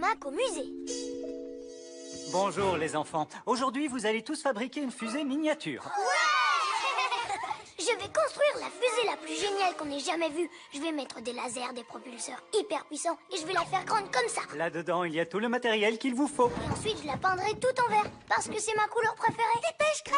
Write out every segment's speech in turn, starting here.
Mac au musée. Bonjour les enfants. Aujourd'hui, vous allez tous fabriquer une fusée miniature. Ouais. Je vais construire la fusée la plus géniale qu'on ait jamais vue. Je vais mettre des lasers, des propulseurs hyper puissants et je vais la faire grande comme ça. Là-dedans, il y a tout le matériel qu'il vous faut. Et ensuite, je la peindrai tout en vert parce que c'est ma couleur préférée. Dépêche, Craig.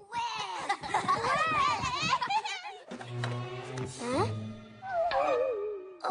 Ouais. Hein? Oh.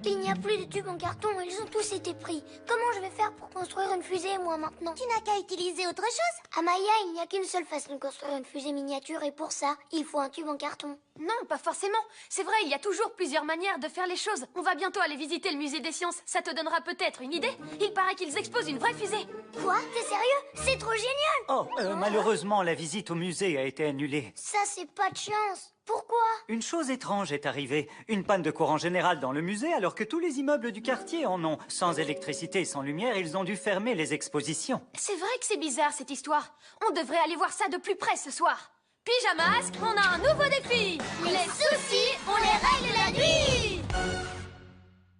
Il n'y a plus de tubes en carton, ils ont tous été pris. Comment je vais faire pour construire une fusée, moi, maintenant? Tu n'as qu'à utiliser autre chose. À Maya, il n'y a qu'une seule façon de construire une fusée miniature et pour ça, il faut un tube en carton. Non, pas forcément. C'est vrai, il y a toujours plusieurs manières de faire les choses. On va bientôt aller visiter le musée des sciences. Ça te donnera peut-être une idée. Il paraît qu'ils exposent une vraie fusée. Quoi? T'es sérieux? C'est trop génial! Oh, malheureusement, la visite au musée a été annulée. Ça, c'est pas de chance. Pourquoi? Une chose étrange est arrivée. Une panne de courant général dans le musée alors que tous les immeubles du quartier en ont. Sans électricité et sans lumière, ils ont dû fermer les expositions. C'est vrai que c'est bizarre cette histoire. On devrait aller voir ça de plus près ce soir. Pyjamasque, on a un nouveau défi. Les soucis, on les règle la nuit!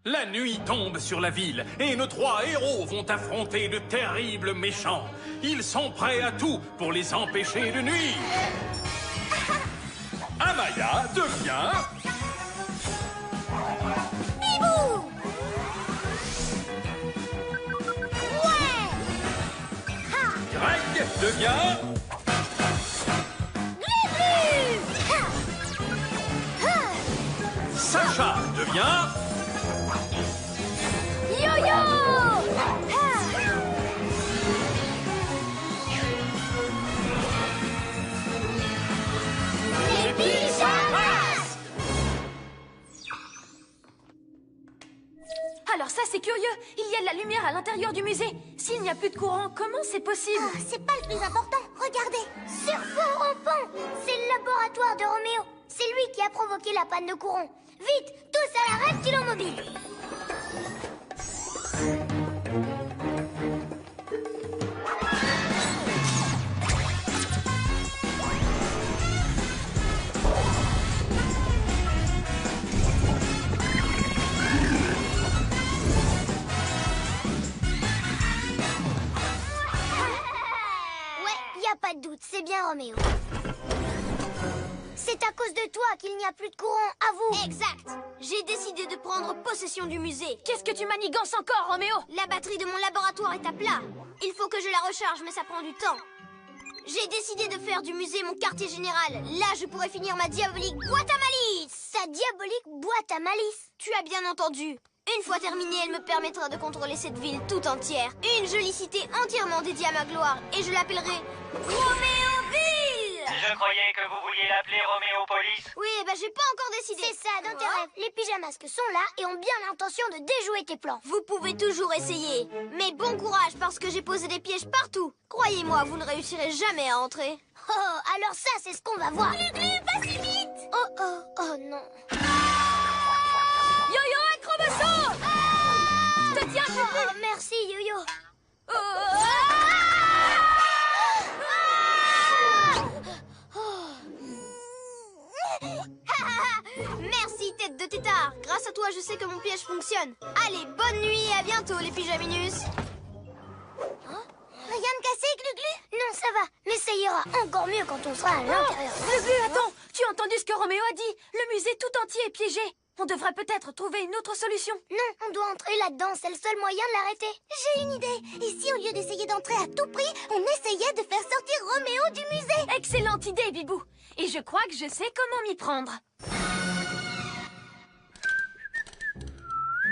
La nuit tombe sur la ville et nos trois héros vont affronter de terribles méchants. Ils sont prêts à tout pour les empêcher de nuire. Amaya devient... Bibou! Ouais! Ha! Greg devient... Glu-glu! Ha! Ha! Sacha devient... Yo-yo! Ha! Les pyjamas! Alors ça, c'est curieux. Il y a de la lumière à l'intérieur du musée. S'il n'y a plus de courant, comment c'est possible? Ah, c'est pas le plus important. Regardez. Sur fond rampant, c'est le laboratoire de Roméo. C'est lui qui a provoqué la panne de courant. Vite, tous à la reptilo mobile. Ouais, y a pas de doute, c'est bien Roméo. C'est à cause de toi qu'il n'y a plus de courant, avoue. Exact. J'ai décidé de prendre possession du musée. Qu'est-ce que tu manigances encore, Roméo? La batterie de mon laboratoire est à plat. Il faut que je la recharge, mais ça prend du temps. J'ai décidé de faire du musée mon quartier général. Là, je pourrais finir ma diabolique boîte à malice. Ta diabolique boîte à malice? Tu as bien entendu. Une fois terminée, elle me permettra de contrôler cette ville tout entière. Une jolie cité entièrement dédiée à ma gloire. Et je l'appellerai Roméoville. Je croyais que vous vouliez l'appeler Roméopolis. Oui, j'ai pas encore décidé. C'est ça, dans tes rêves. Les pyjamasques sont là et ont bien l'intention de déjouer tes plans. Vous pouvez toujours essayer. Mais bon courage parce que j'ai posé des pièges partout. Croyez-moi, vous ne réussirez jamais à entrer. Oh, alors ça, c'est ce qu'on va voir. Glu-glu, pas si vite. Oh non. Yo-yo, acrobasso! Je te tiens, Fufu! Oh, merci, Yo-Yo. Merci, tête de tétard. Grâce à toi, je sais que mon piège fonctionne. Allez, bonne nuit et à bientôt, les pyjaminus. Rien de cassé, Glu-Glu? Non, ça va. Mais ça ira encore mieux quand on sera à l'intérieur. Glu-Glu, attends! Tu as entendu ce que Roméo a dit? Le musée tout entier est piégé. On devrait peut-être trouver une autre solution. Non, on doit entrer là-dedans. C'est le seul moyen de l'arrêter. J'ai une idée. Et si, au lieu d'essayer d'entrer à tout prix, on essayait de faire sortir Roméo du musée? Excellente idée, Bibou. Et je crois que je sais comment m'y prendre.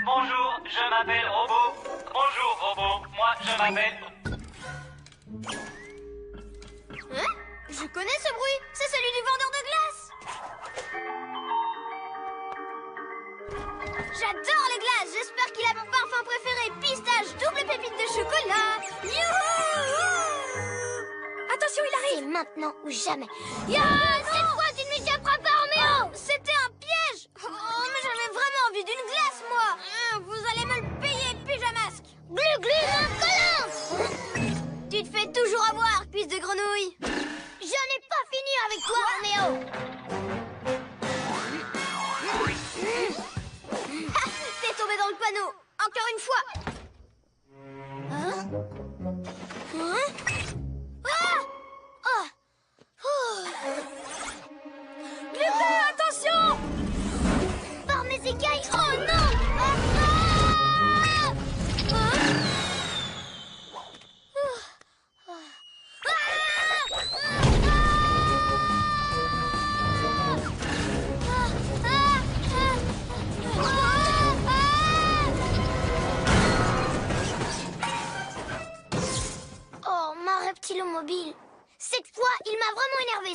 Bonjour, je m'appelle Robot. Bonjour, Robot. Moi, je m'appelle... Hein? Je connais ce bruit. C'est celui du vendeur de glace. J'adore les glaces. J'espère qu'il a mon parfum préféré. Pistache, double pépite de chocolat. Youhou! Attention, il arrive! C'est maintenant ou jamais. Cette fois, tu ne m'échapperas pas, Roméo! C'était un piège! Oh, mais j'avais vraiment envie d'une glace, moi! Vous allez me le payer, pyjamasque! Glu-glu, collant! Tu te fais toujours avoir, cuisse de grenouille! Je n'ai pas fini avec toi, Roméo! T'es tombé dans le panneau! Encore une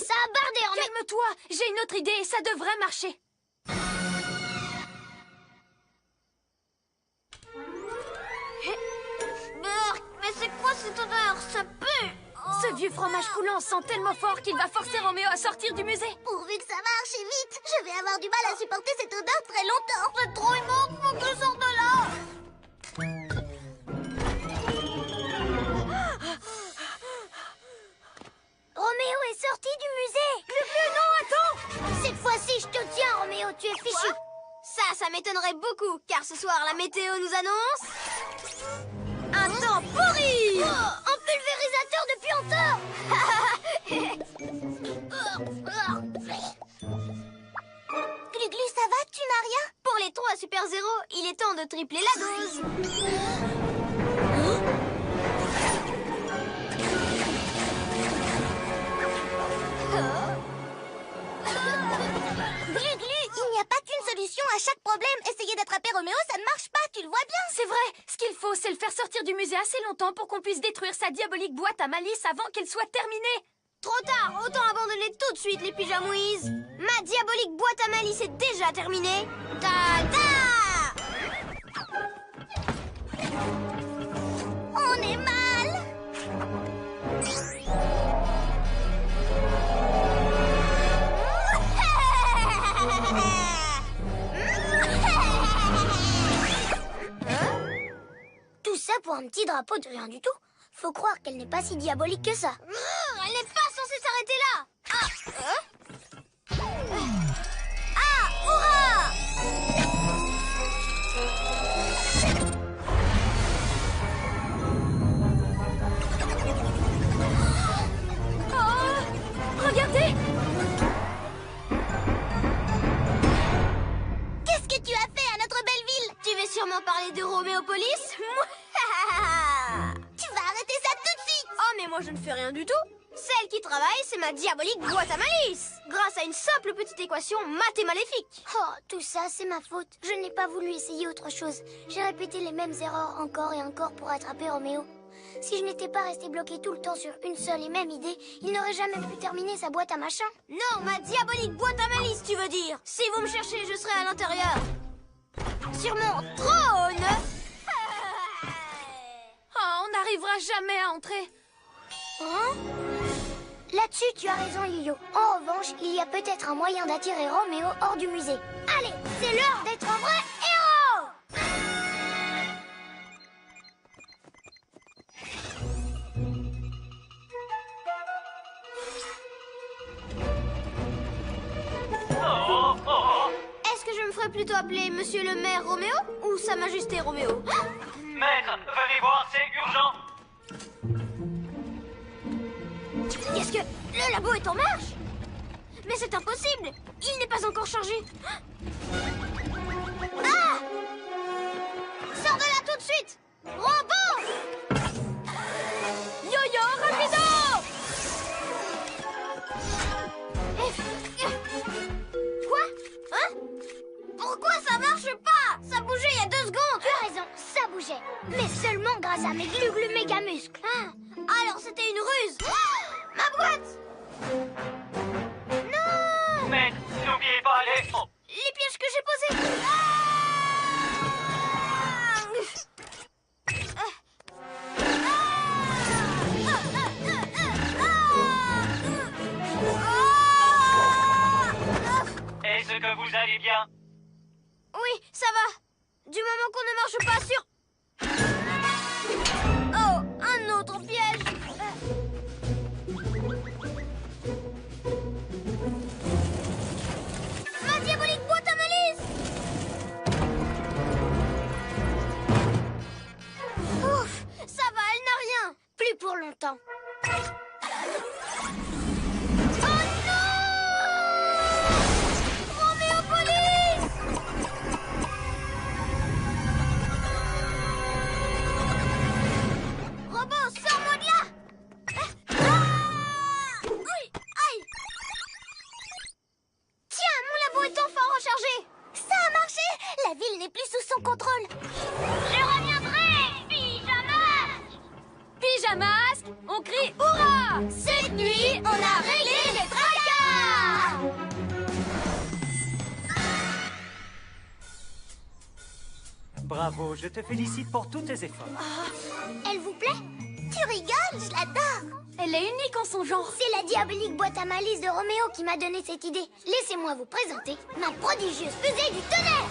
ça a bardé, Roméo. Calme-toi, j'ai une autre idée et ça devrait marcher. Mais c'est quoi cette odeur? Ça pue. Ce vieux fromage coulant sent tellement fort qu'il va forcer Roméo à sortir du musée. Pourvu que ça marche et vite. Je vais avoir du mal à supporter cette odeur très longtemps. C'est trop immonde, faut que je sorte de là. Roméo est sorti du musée. Non, attends. Cette fois-ci, je te tiens, Roméo, tu es fichu. Ça m'étonnerait beaucoup, car ce soir, la météo nous annonce... un temps pourri. Un pulvérisateur de puanteurs. Glu-Glu, ça va? Tu n'as rien? Pour les 3 super-zéros, il est temps de tripler la dose. Glu-Glu, il n'y a pas qu'une solution à chaque problème. Essayer d'attraper Roméo, ça ne marche pas, tu le vois bien. C'est vrai, ce qu'il faut, c'est le faire sortir du musée assez longtemps pour qu'on puisse détruire sa diabolique boîte à malice avant qu'elle soit terminée. Trop tard, autant abandonner tout de suite les pyjamouises. Ma diabolique boîte à malice est déjà terminée. Ta-da! On est mal. Tout ça pour un petit drapeau de rien du tout. Faut croire qu'elle n'est pas si diabolique que ça. Elle n'est pas censée s'arrêter là. Ah, hurrah! Oh, regardez! Qu'est-ce que tu as fait à notre belle ville? Tu veux sûrement parler de Roméopolis? Tu vas arrêter ça tout de suite. Oh, mais moi je ne fais rien du tout. Celle qui travaille, c'est ma diabolique boîte à malice. Grâce à une simple petite équation mathémaléfique. Oh, tout ça, c'est ma faute. Je n'ai pas voulu essayer autre chose. J'ai répété les mêmes erreurs encore et encore pour attraper Roméo. Si je n'étais pas resté bloqué tout le temps sur une seule et même idée, il n'aurait jamais pu terminer sa boîte à machin. Non, ma diabolique boîte à malice, tu veux dire. Si vous me cherchez, je serai à l'intérieur. Sur mon trône. Oh, on n'arrivera jamais à entrer. Hein? Là-dessus, tu as raison, Yo-Yo. En revanche, il y a peut-être un moyen d'attirer Roméo hors du musée. Allez, c'est l'heure d'être un vrai héros! Est-ce que je me ferais plutôt appeler Monsieur le maire Roméo ou Sa Majesté Roméo? Maître, venez voir, c'est urgent. Qu'est-ce que... Le labo est en marche? Mais c'est impossible! Il n'est pas encore chargé! Ah! Sors de là tout de suite! Robot! Yo-yo, rapido! Quoi? Hein? Pourquoi ça marche pas? Ça bougeait il y a 2 secondes! Tu as raison, ça bougeait. Mais seulement grâce à mes glu-glu méga muscles. Ah, alors c'était une ruse! Ma boîte! Non! Maître, n'oubliez pas les... Oh. Les pièges que j'ai posés! Est-ce que vous allez bien? Oui, ça va. Du moment qu'on ne marche pas sur... Oh, un autre piège. Ma diabolique boîte à malice. Ouf, ça va, elle n'a rien. Plus pour longtemps. Oh non! Roméopolis! Robot, sors-moi de là! Oui, aïe! Tiens, mon labo est enfin rechargé! Ça a marché! La ville n'est plus sous son contrôle! Je reviendrai, Pyjamas! Pyjamas, on crie hurrah! Cette nuit, on a réglé les travailleurs! Bravo, je te félicite pour tous tes efforts. Elle vous plaît? Tu rigoles, je l'adore. Elle est unique en son genre. C'est la diabolique boîte à malice de Roméo qui m'a donné cette idée. Laissez-moi vous présenter ma prodigieuse fusée du tonnerre.